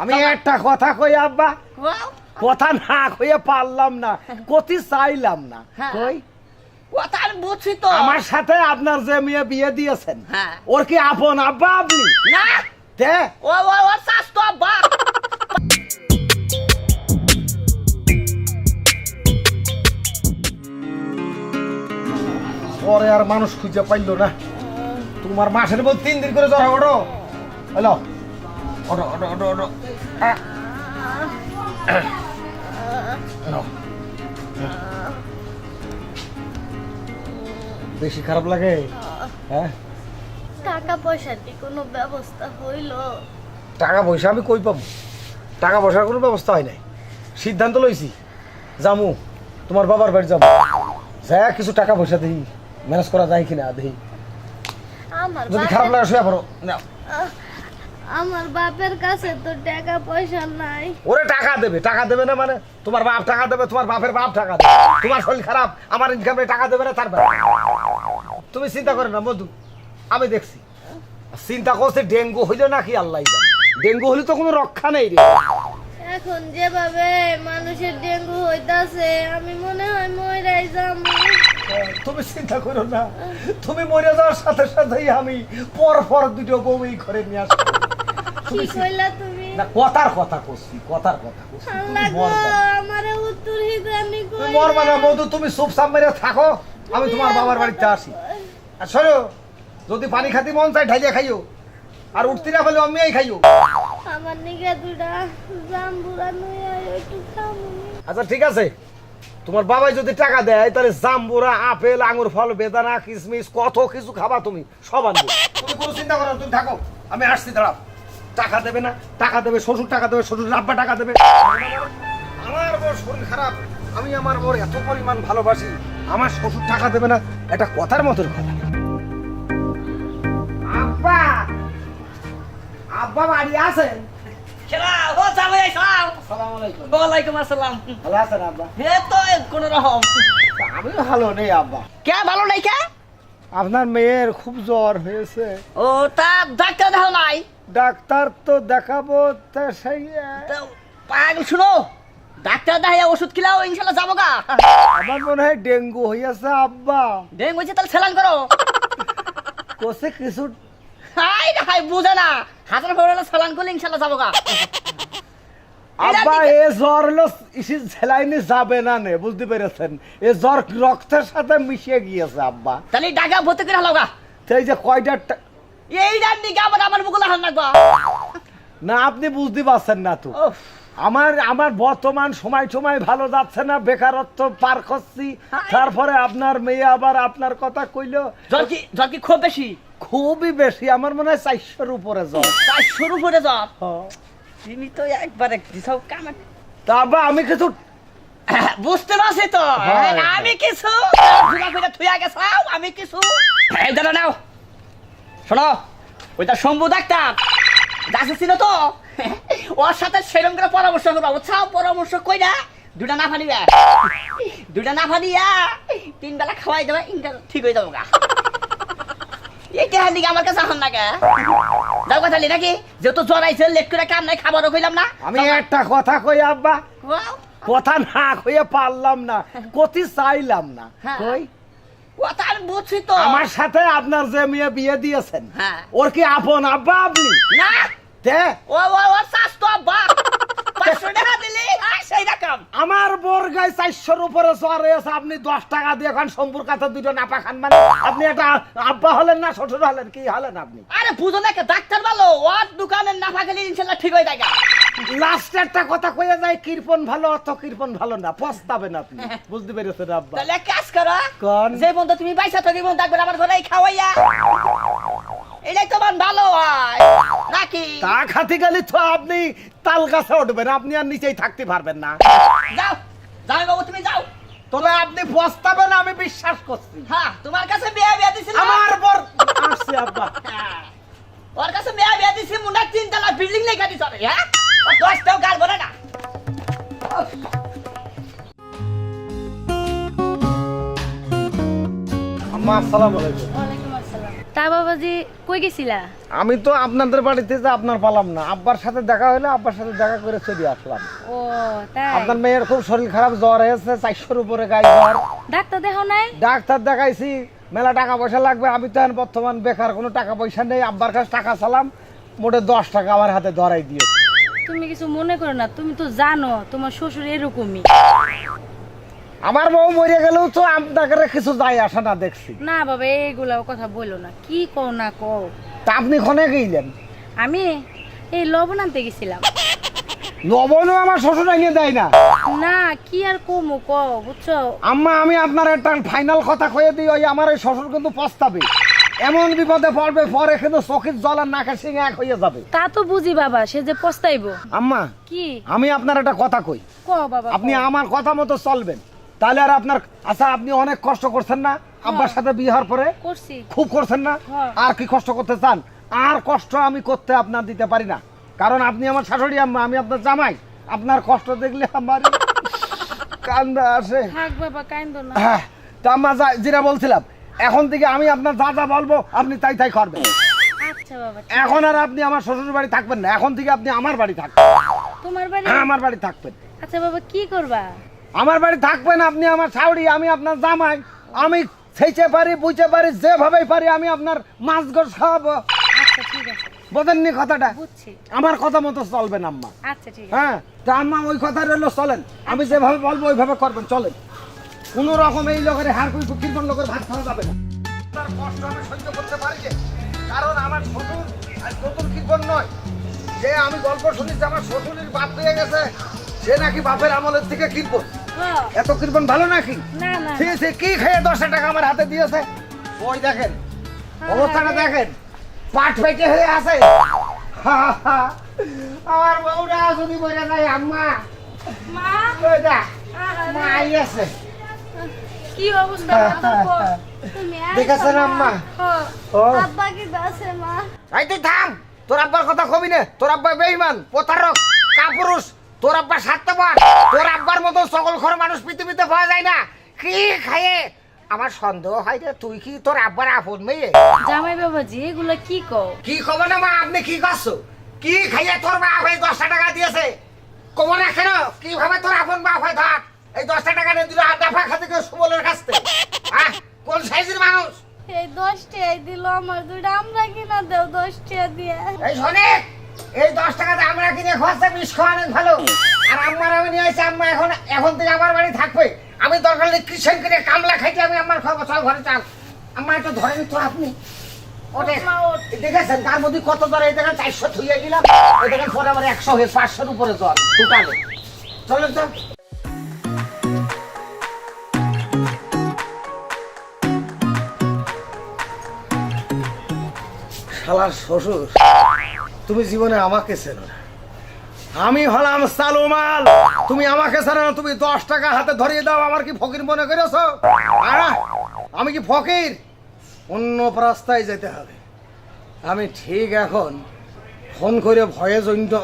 আমি একটা কথা কই আব্বা, কথা না কইয়া পারলাম না, কতি চাইলাম না। কই কথা আমি বুঝছি তো। আমার সাথে আপনার যে মেয়ে বিয়ে দিয়েছেন ওর কি আপন আব্বা আপনি? না তে ও স্বাস্থ্য আব্বা। পরে আর মানুষ খুঁজে পাইলো না। তোমার মাসের মধ্যে 3 দিন করে জ্বর হয়। ওঠো হ্যালো, ওঠো ওঠো ওঠো ওঠো। বেশি খারাপ লাগে? হ্যাঁ, টাকা পয়সার কি কোনো ব্যবস্থা হইল? টাকা পয়সা আমি কই পাবো? টাকা পয়সার কোনো ব্যবস্থা হয় নাই। সিদ্ধান্ত লইছি যামু তোমার বাবার বাড়ি যাবো, যা কিছু টাকা পয়সা দেখি ম্যানেজ করা যায় কিনা দেখি। আমার যদি খারাপ লাগে শুয়ে পড়ো। আমার বাপের কাছে তো টাকা পয়সা নাই। ওরে টাকা দেবে না মানে? তোমার বাপ টাকা দেবে, তোমার বাপের বাপ টাকা দেবে। তোমার শরীর খারাপ, আমার ইনকামে টাকা দেবে না তার বাপ? তুমি চিন্তা করে না মধু, আমি দেখছি। চিন্তা করছে ডেঙ্গু হইলো নাকি আল্লাহ জানে। ডেঙ্গু হলে তো কোনো রক্ষা নেই রে। এখন যেভাবে মানুষের ডেঙ্গু হইতাছে আমি মনে হয় মইরাই যাবো। তুমি চিন্তা করো না, তুমি মরে যাওয়ার সাথে সাথেই আমি পর দুটো বউই ঘরে নিয়ে আসবো। কি কইলা তুমি? না কথার কথা কইছি, কথার কথা কইছি। আল্লাহ গো, আমারে উত্তর হিদানি কই। তুমি মরবা না মধু, তুমি চুপচাপ মেরে থাকো, আমি তোমার বাবার বাড়িতে আসি। আর শোনো, যদি পানি খাতি মন চাই ঢাইলে খাইও, আর উঠতে না পেলে আমিই খাইও। আমার নিগে দুটা জাম্বুরা নয়া একটু খামুনি। আচ্ছা ঠিক আছে, তোমার বাবাই যদি টাকা দেয় তাহলে জাম্বুরা, আপেল, আঙুর ফল, বেদানা, কিশমিশ কত কিছু খাবা তুমি, সব আনবো। তুমি কোনো চিন্তা করো না, তুমি থাকো, আমি আসছি। দাঁড়াও, টাকা দেবে না? টাকা দেবে, শ্বশুর টাকা দেবে, শ্বশুর আব্বা টাকা দেবে। আমার বড় শরীর খারাপ, আমি আমার বড় এত পরিমাণ ভালোবাসি, আমার শ্বশুর টাকা দেবে না? এটা কথার মতন কথা। আব্বা, আব্বা বাড়ি আছেন? খেলা ও জামাই আইসাও। আসসালামু আলাইকুম। ওয়ালাইকুম আসসালাম। ভালো আছেন আব্বা? হে তো কোন রকম। আমি ভালো নেই আব্বা। কে ভালো নাই কে? আপনার মেয়ের খুব জ্বর হয়েছে। ও তা ডাক্তার দেখাও নাই? ডাক্তার তো দেখাবো, তা সেই তো পাগল শুনো, ডাক্তার দেখাইয়া ওষুধ খিলাও ইনশাআল্লাহ যাবো গা। আমার মনে হয় ডেঙ্গু হয়েছে আব্বা। ডেঙ্গু হয়েছে তাহলে সেলান করো। কোসে কিছু হাই রে হাই বুঝে না, হাজার ভরে সেলান করলে ইনশাআল্লাহ যাবো গা। আব্বা এ জ্বর হলো সেলাইনে যাবে না নে, বুঝতে পেরেছেন? এ জ্বর রক্তের সাথে মিশে গিয়েছে আব্বা। তাহলে ডাকা ভর্তি করে হলো গা। সেই যে কয়টা এই ডান দিকে আমার মুকুল হান লাগবা না, আপনি বুঝতে পারছেন না তো। আমার বর্তমান সময় ভালো যাচ্ছে না, বেকারত্ব পার করছি। তারপরে আপনার মেয়ে আবার আপনার কথা কইলো। জ্বর কি খুব বেশি? খুবই বেশি, আমার মনে হয় 400-র উপরে জ্বর। 400-র উপরে জ্বর? তুমি তো একবারে সব কাম। তা আব্বা আমি কিছু বুঝতে পারছি তো, আমি কিছু ঘুরা ফিরা থুয়া গেছাও, আমি কিছু এই দাঁড়া নাও। শোনো, ওইটা শম্ভু ডাক্তার যাচ্ছে ছিল তো, ওর সাথে সেরকম করে পরামর্শ করবো, বুঝছাও? পরামর্শ কইরা দুটা না ফানিবা, 3 বেলা খাওয়াই দেবে, ঠিক হয়ে যাবো গা। এইটা দিকে আমার কাছে এখন না গে যাও কথা নাকি, যেহেতু জ্বর আইছে লেট করে কাম নাই, খাবারও কইলাম না। আমি একটা কথা কই আব্বা, কথা না কইয়া পারলাম না, কতি চাইলাম না। কই কথা আমি বুঝছি তো। আমার সাথে আপনার যে মেয়ে বিয়ে দিয়েছেন ওর কি আপন আব্বা আপনি? না তে ও স্বাস্থ্য আব্বা 500 টাকা দিলে সেই রকম। আমার বোর গায়ে 400-র উপরে জ্বর হয়েছে, আপনি 10 টাকা দিয়ে এখন শম্পুর কাছে দুটো নাপা খান, মানে আপনি একটা আব্বা হলেন না শ্বশুর হলেন, কি হলেন আপনি? আরে বুঝো না, ডাক্তার বলো ওর দোকানের নাফা খেলে ইনশাআল্লাহ ঠিক হয়ে যাবে। লাস্ট একটা কথা কইয়া যায়, কৃপন ভালো অত কৃপন ভালো না, পস্তাবেন আপনি, বুঝতে পেরেছেন আব্বা? তাহলে কাজ করো, কোন যে বন্ধু তুমি পয়সা থাকি বন্ধু থাকবে আমার ঘরে খাওয়াইয়া, এটাই তো মান ভালো হয় নাকি? তা খাতি গেলে তো আপনি তাল গাছে উঠবেন, আপনি আর নিচেই থাকতে পারবেন না। যাও যাও বাবু তুমি যাও, তবে আপনি পস্তাবেন আমি বিশ্বাস করছি। হ্যাঁ তোমার কাছে বিয়া দিছিল আমার বর আসছে আব্বা, ওর কাছে বিয়া দিছি, মুন্ডা 3 তলা বিল্ডিং লেখা দিছ রে। হ্যাঁ 10 টাও গাল বলে না। আম্মা আসসালামু আলাইকুম। ওয়ালাইকুম আসসালাম। তা বাবাজি কই গেছিলা? আমি তো আপনাদের বাড়িতে যে আপনার পালাম না, আব্বার সাথে দেখা হলে আব্বার সাথে দেখা করে চলে আসলাম। ও তাই? আপনার মেয়ের খুব শরীর খারাপ, জ্বর হয়েছে, 400-র উপরে গায়ে জ্বর। ডাক্তার দেখাও নাই? ডাক্তার দেখাইছি, মেলা টাকা পয়সা লাগবে। আমি তো এখন বর্তমান বেকার, কোনো টাকা পয়সা নেই। আব্বার কাছে টাকা চালাম, মোটে 10 টাকা আমার হাতে ধরাই দিয়ে। তুমি কিছু মনে করো না, তুমি তো জানো তোমার শ্বশুর এরকমই। আমার বউ মরে গেলেও তো আপনাকে কিছু যায় আসে না দেখছি। না বাবা, এইগুলা কথা বললো না, কি কও না কও। তা আপনি ক্ষণে গেলেন? আমি এই লবণ আনতে গেছিলাম। লবণও আমার শ্বশুর এনে দেয় না। না কি আর কমু কও, বুঝছো? আম্মা, আমি আপনার একটা ফাইনাল কথা কয়ে দিই, ওই আমার এই শ্বশুর কিন্তু পস্তাবে, এমন বিপদে পড়বে পরে কিন্তু চোখের জল আর নাকের সিংহে এক হয়ে যাবে। তা তো বুঝি বাবা, সে যে পস্তাইবো। আম্মা, কি আমি আপনার একটা কথা কই, কও বাবা? আপনি কও। আমার কথা মতো চলবেন, তাহলে আর আপনার আচ্ছা, আপনি অনেক কষ্ট করছেন না আব্বার সাথে বিয়ে হওয়ার পরে? করছি। খুব করছেন না? হ্যাঁ। আর কি কষ্ট করতে চান? আর কষ্ট আমি করতে আপনার দিতে পারি না, কারণ আপনি আমার শাশুড়ি আম্মা, আমি আপনার জামাই। আপনার কষ্ট দেখলে আমার কান্দা আসে। থাক বাবা, কাইন্দো না। হ্যাঁ, তা আম্মা যেটা বলছিলাম, এখন থেকে আমি আপনার যা যা বলবো আপনি তাই তাই করবেন। আচ্ছা বাবা। এখন আর আপনি আমার শ্বশুর বাড়ি থাকবেন না, এখন থেকে আপনি আমার বাড়ি থাকবেন। তোমার বাড়ি? হ্যাঁ, আমার বাড়ি থাকবেন। আচ্ছা বাবা, কি করবা? আমার বাড়ি থাকবেন, আপনি আমার শাশুড়ি, আমি আপনার জামাই। আমি সেইতে পারি, বুঝতে পারি, যেভাবেই পারি আমি আপনার মাছ গোছ খাওয়াবো। আচ্ছা ঠিক আছে, বোঝেননি কথাটা? বুঝছি। আমার কথা মতো চলবেন আম্মা। আচ্ছা ঠিক আছে। হ্যাঁ, তা আম্মা ওই কথা রইলো, চলেন। আমি যেভাবে বলবো ওইভাবে করবেন, চলেন। কোন রকম এই লোকের হার কীর্তন লোকের ভাত খাওয়া যাবে না। তার কষ্ট আমি সহ্য করতে পারি যে, কারণ আমার শ্বশুর আর নতুন কীর্তন নয়, যে আমি গল্প শুনেছি আমার শ্বশুরের বাপ পেয়ে গেছে, সে নাকি বাপের আমলের থেকে কীর্তন। হ্যাঁ। এত কীর্তন ভালো নাকি? না না। সে কি খেয়ে 10 টাকা আমার হাতে দিয়েছে? ওই দেখেন অবস্থাটা, দেখেন পাট পেটে হয়ে আছে। আমার বউটা যদি বলে যায় আম্মা, মা, ওই দেখ, আহারে, মা আইয়াছে। কি অবস্থা বাবা, কও। তুমি দেখেছেন আম্মা? হ্যাঁ। ও আব্বা কি আছে মা? এই তুই থাম, তোর আব্বার কথা কবি না। তোর আব্বা বেঈমান, প্রতারক, কাপুরুষ। তোর আব্বা স্বার্থপর। তোর আব্বার মতো সকলখোর মানুষ পৃথিবীতে পাওয়া যায় না। কি খায়ে আমার সন্দেহ হয় রে, তুই কি তোর আব্বার আপন মেয়ে? জামাই বাবাজি, এগুলা কি কও? কি খবর না মা, আপনি কি করছো? কি খাইয়ে তোর বাপ এই 10 টাকা দিয়েছে? কমো না কেন? কিভাবে তোর আপন বাপ হয়? ধর এই 10 টাকা নিয়ে দিল আড্ডা খাতে গিয়ে সুবলের কাছ থেকে। কোন সাইজের মানুষ? এই 10 টাকা দিল আমার, দুইটা আমরা কিনা দেও 10 টাকা দিয়ে। এই শোনে, এই 10 টাকাতে আমরা কিনে খাওয়াচ্ছে, বিষ খাওয়া অনেক ভালো। আর আম্মার আমি নিয়ে আসছি, আম্মা এখন থেকে আমার বাড়ি থাকবে। আমি দরকার হলে কৃষণ করে কামলা খাইতে আমি আমার খাবো। চল ঘরে চাল। আম্মা একটু ধরেন তো আপনি। ওঠে, দেখেছেন তার মধ্যে কত জ্বর? এই দেখেন 400 থুইয়ে গেলাম, এই দেখেন পরে আবার 100 হয়ে 500-র উপরে জ্বর টোটালে। চলেন তো। শালার শ্বশুর, তুমি জীবনে আমাকে চেনো না। আমি হলাম সালুমাল, তুমি আমাকে চেনো না। তুমি 10 টাকা হাতে ধরিয়ে দাও, আমার কি ফকির মনে করেছো? আমি কি ফকির? অন্য রাস্তায় যেতে হবে। আমি ঠিক এখন ফোন করে ভয়ে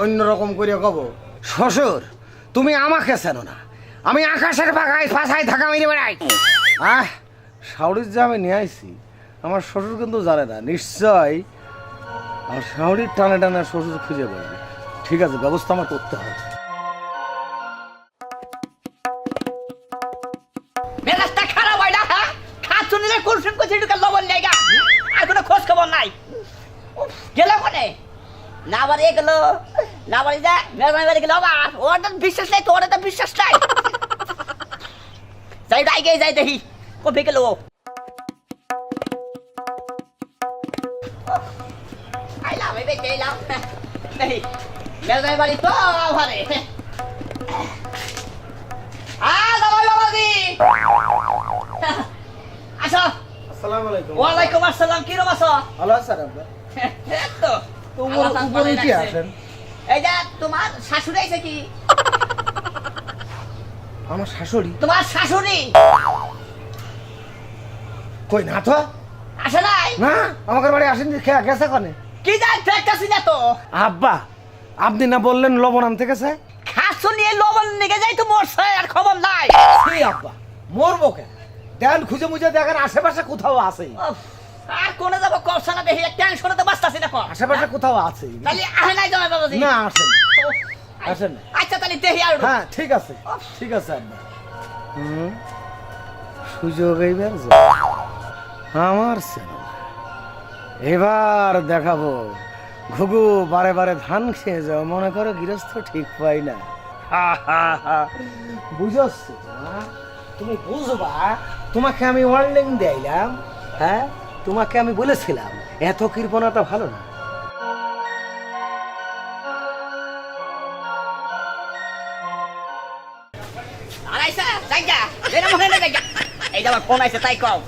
অন্যরকম করে কব, শ্বশুর তুমি আমাকে চেনো না, আমি আকাশের পাখায় ফাঁসায় থাকা মেরে বেড়াই। শাউরির যে আমি নিয়ে আইছি, আমার শ্বশুর কিন্তু জানে না। নিশ্চয় আমার শাউরির টানে টানে শ্বশুর খুঁজে পাবে। ঠিক আছে, ব্যবস্থা আমার করতে হবে। মেজাজটা খারাপ হয় না? হ্যাঁ, খাচ্ছু নিলে কুলসুম করছি ঢুকে লবণ নেই গা, আর কোনো খোঁজ খবর নাই। গেল কোনে? না বাড়ি গেল, না বাড়ি যায়, মেজমাই বাড়ি গেল। আবার ওর তো বিশ্বাস নাই, তোর তো বিশ্বাস নাই। যাই যাই গে যাই দেখি কবে গেল। আইলাম এই বেঁচে এলাম দেখি মেজমাই বাড়ি তো ঘরে। আসো। আসসালামু আলাইকুম। ওয়ালাইকুম আসসালাম, কিরম আছো? ভালো আছেন আপনারা? তো উপরে কি আছেন? এই যে তোমার শাশুড়ি আছে কি? আমার শাশুড়ি? তোমার শাশুড়ি কই না তো? আসে নাই? না, আমাদের বাড়ি আসেনি। গেছে কনে? কি যাই দেখতেছি না তো। আব্বা, আপনি না বললেন লবণ আনতে গেছে? খাসু নিয়ে লবণ নিয়ে যাই তো মরছে, আর খবর নাই। সেই আব্বা, মরবো কেন? দেন খুঁজে মুজে দেখেন আশেপাশে কোথাও আছে। উফ, আর কোনে যাব কষ্ট না দেখি টেনশনে তো বাঁচতাছি না কর আশেপাশে কোথাও আছে তাহলে আহে নাই জামাই বাবাজি না আসেন আসেন আচ্ছা তাহলে দেখি আর হ্যাঁ ঠিক আছে আব্বা সুযোগ এইবার আমার ছেলে এবার দেখাবো ঘুঘু বারে বারে ধান খেয়ে যাও মনে করো গৃহস্থ ঠিক পাই না বুঝছ তুমি বুঝবা তোমাকে আমি ওয়ার্নিং দিলাম হ্যাঁ তোমাকে আমি বলেছিলাম এত কৃপণতা ভালো না আইসা জায়গা এরা মনে না জায়গা এই যে আমার ফোন আইছে তাই কও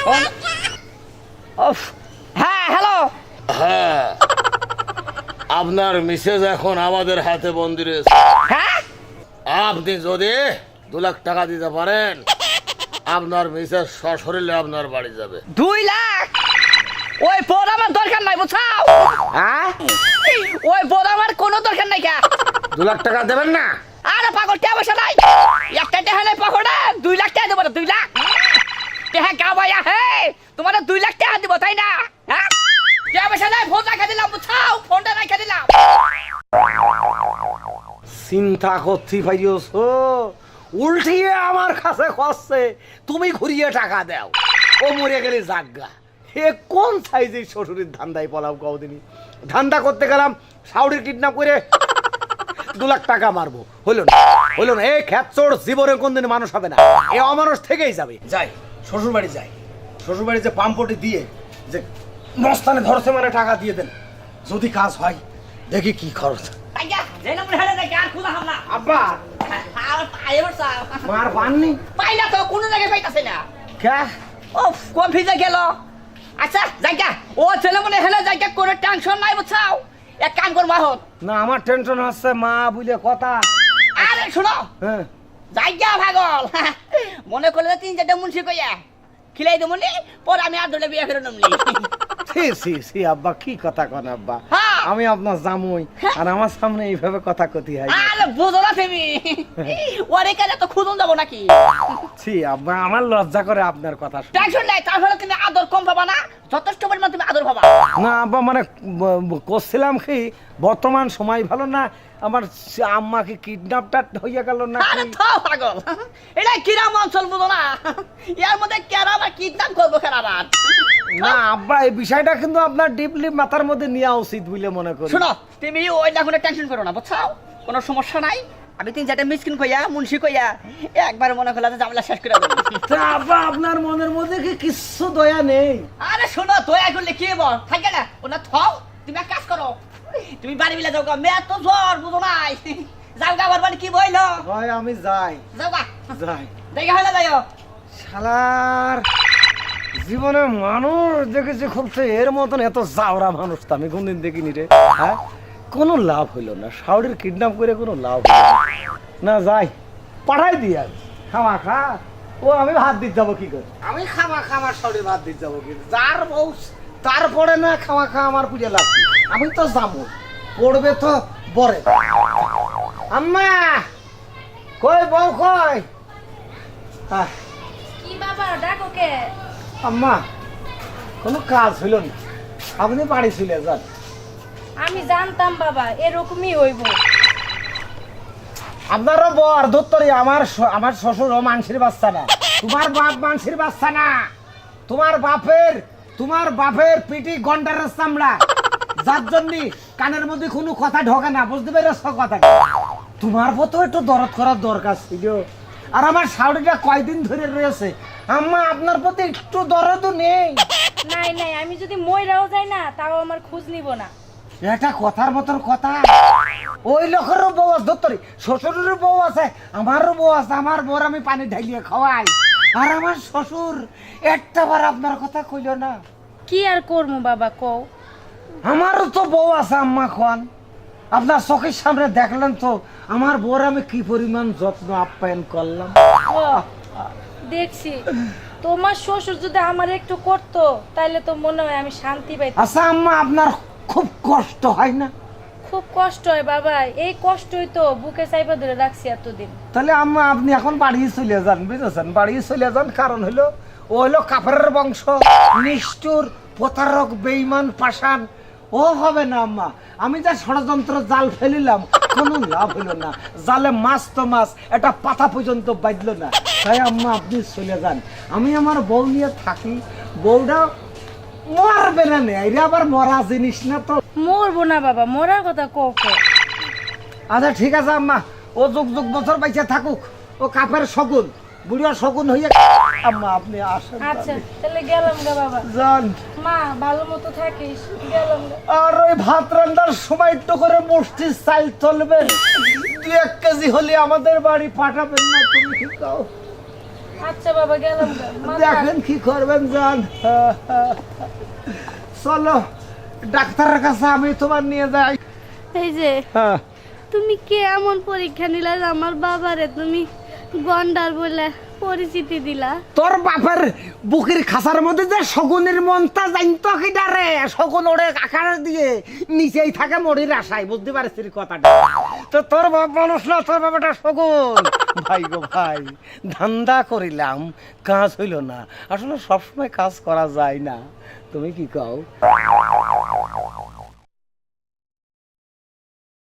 ফোন অফ হ্যাঁ হ্যালো হ্যাঁ আপনার মিসেস এখন আমাদের হাতে বন্দি রয়েছে হ্যাঁ আপনি যদি 2 লাখ টাকা দিতে পারেন আপনার মিসেস সশরীরে আপনার বাড়ি যাবে 2 লাখ ওই পদ আমার দরকার নাই বুঝাও হ্যাঁ ওই পদ আমার কোনো দরকার নাই কা 2 লাখ টাকা দেবেন না আরে পাগল কে বসে নাই একটা টাকা নাই পাগড়া 2 লাখ টাকা দেব 2 লাখ টাকা গাবায়া হে তোমার 2 লাখ টাকা দিব তাই না হ্যাঁ কে বসে নাই ফোন রাখা দিলাম বুঝাও ফোনটা রাখা দিলাম চিন্তা করতে পারিওছো উল্টিয়ে আমার কাছে খসছে তুমি ঘুরিয়ে টাকা দাও ও মরে গেলে জাগা হে কোন সাইজের শ্বশুরের ধান্দায় পলাও কদিনই ধান্দা করতে গেলাম শাউরির কিডন্যাপ করে 2 লাখ টাকা মারবো হলো না এই খেতচোর জীবনে কোনদিন মানুষ হবে না এ অমানুষ থেকেই যাবে যাই শ্বশুর বাড়ি যাই শ্বশুর বাড়ি যে পাম্পটি দিয়ে যে মস্তানে ধরছে মানে টাকা দিয়ে দেন যদি কাজ হয় দেখি কি খরচ আইয়া জেনা মনে হলে গান খুলা হামলা আব্বা আর পাইবার সা মার পাননি পাইলা তো কোন জায়গায় পাইতাছে না কে ওফ কোন ভিজে গেল আচ্ছা জায়গা ও ছেলে মনে হলে জায়গা কোনো টেনশন নাই বুঝাও এক কাম কর মাহত না আমার টেনশন হচ্ছে মা বুঝলে কথা আরে শুনো হ্যাঁ জায়গা ভাগল মনে করলে 3-4টা মুন্সি কইয়া খিলাই দেবনি পর আমি আর দলে বিয়া করে নমলি সি আব্বা কি কথা কন আব্বা হ্যাঁ। আমি আপনার জামুই আর আমার সামনে এইভাবে কথা কতি হয় আরে বুঝো না তুমি ওরে কাছে তো খুদন যাব নাকি ছি আব্বা আমার লজ্জা করে আপনার কথা শুনে। টেনশন নাই তাহলে তুমি আদর কম পাবা না যথেষ্ট পরিমাণ তুমি আদর পাবা না আব্বা মানে করছিলাম কি বর্তমান সময় ভালো না আমার আম্মাকে কিডন্যাপটা হইয়া গেল না আরে থাও পাগল এটা কিরাম অঞ্চল বুঝো না এর মধ্যে কেরা বা কিডন্যাপ করবো কেরাবার না আব্বা এই বিষয়টা কিন্তু আপনার ডিপলি মাথার মধ্যে নেওয়া উচিত বলে মনে করি শুনো তুমি ওই না কোনো টেনশন করো না বুঝছো কোনো সমস্যা নাই আমি 3-4টা মিসকিন কইয়া মুন্সি কইয়া একবার মনে করলা যে ঝামেলা শেষ করে দেব তা আব্বা আপনার মনের মধ্যে কি কিছু দয়া নেই আরে শোনো দয়া করলে কি বল থাকে না ওনা থাও তুমি এক কাজ করো তুমি বাড়ি বিলে যাও গা মেয়ে তো জ্বর বুঝো নাই যাও গা বারবার কি বইলো হয় আমি যাই যাও গা যাই দেখা হলে যাইও শালার জীবনে মানুষ দেখেছি খুব এর মতন এত জাওরা মানুষ তো আমি কোনদিন দেখিনি রে হ্যাঁ কোনো লাভ হইলো না শাওরির কিডন্যাপ করে কোনো লাভ হইলো না যাই পাঠাই দিই আমি খামা খা ও আমি ভাত দিতে যাবো কি করে আমি খামা শাওরির ভাত দিতে যাবো কি যার বউ তারপরে না খামা খা আমার পুজো লাভ কি? আমি তো যাবো পড়বে তো বরে আম্মা কই বউ কই কি বাবা ডাকো কে আম্মা কোনো কাজ হইল না আপনি বাড়ি চলে যান আমি জানতাম বাবা এরকমই হইব আপনারও বর ধত্তরি আমার শ্বশুর মানসির বাচ্চা না তোমার বাপ মানসির বাচ্চা না তোমার বাপের পিটি গন্ডারের চামড়া যার জন্য কানের মধ্যে কোনো কথা ঢোকে না বুঝতে পেরেছ কথা তোমার মতো একটু দরদ করার দরকার ছিল আর আমার শাড়িটা কয়দিন ধরে রয়েছে আম্মা আপনার প্রতি একটু দরদও নেই নাই আমি যদি মইরাও যাই না তাও আমার খোঁজ নিব না এটা কথার মতন কথা ওই লোকেরও বউ আছে ধরতরি শ্বশুরেরও বউ আছে আমারও বউ আছে আমার বউর আমি পানি ঢালিয়ে খাওয়াই আর আমার শ্বশুর একটা বার আপনার কথা কইল না কি আর করবো বাবা কও আমারও তো বউ আছে আম্মা খান আপনার চোখের সামনে দেখলেন তো আমার বউর আমি কি পরিমাণ যত্ন আপ্যায়ন করলাম দেখছি তোমার শ্বশুর যদি আমার একটু করতো তাইলে তো মনে হয় আমি শান্তি পাইতাম আচ্ছা আম্মা আপনার খুব কষ্ট হয় না খুব কষ্ট হয় বাবা এই কষ্টই তো বুকে চাইপা ধরে রাখছি এতদিন তাহলে আম্মা আপনি এখন বাড়ি চলে যান বুঝেছেন বাড়ি চলে যান কারণ হলো ও হলো কাফেরের বংশ, নিষ্ঠুর, প্রতারক, বেঈমান, পাষাণ। ও হবে না আম্মা। আমি যা ষড়যন্ত্র জাল ফেলিলাম কোনো লাভ হলো না। জালে মাছ তো মাছ, একটা পাতা পর্যন্ত বাঁধলো না। তাই আম্মা আপনি চলে যান, আমি আমার বউ নিয়ে থাকি। বউটা মরবে না, এরা আবার মরা জিনিস না তো। মরবো না বাবা, মরার কথা কও। আচ্ছা ঠিক আছে আম্মা, ও যুগ যুগ বছর বাইচে থাকুক। ও কাপের শকুন, বুড়িয়া শকুন হইয়া। আম্মা আপনি আসেন। আচ্ছা তাহলে গেলাম গা বাবা। যান। মা ভালো মতো থাকিস, গেলাম গা। আর ওই ভাত রান্নার সময় একটু করে মসজিদ চাইল চলবেন। 2-1 কেজি হলে আমাদের বাড়ি পাঠাবেন না, তুমি কি কাও? আচ্ছা বাবা গেলাম গা। মা দেখেন কি করবেন, যান। চলো ডাক্তারের কাছে আমি তোমার নিয়ে যাই। এই যে হ্যাঁ, তুমি কে এমন পরীক্ষা নিলা যে আমার বাবারে তুমি গন্ডার বলে পরিচিতি দিলা? তোর বাপের বুকের খাসার মধ্যে যে শগুনের মনটা জানতো কি ডারে, শগুন ওরে আকার দিয়ে নিচেই থাকে মরির আশায়, বুঝতে পারছিস কথাটা? তো তোর বাপ মানুষ না, তোর বাবাটা শগুন। ভাই গো ভাই, ধান্দা করিলাম, কাজ হইল না। আসলে সবসময় কাজ করা যায় না, তুমি কি কও?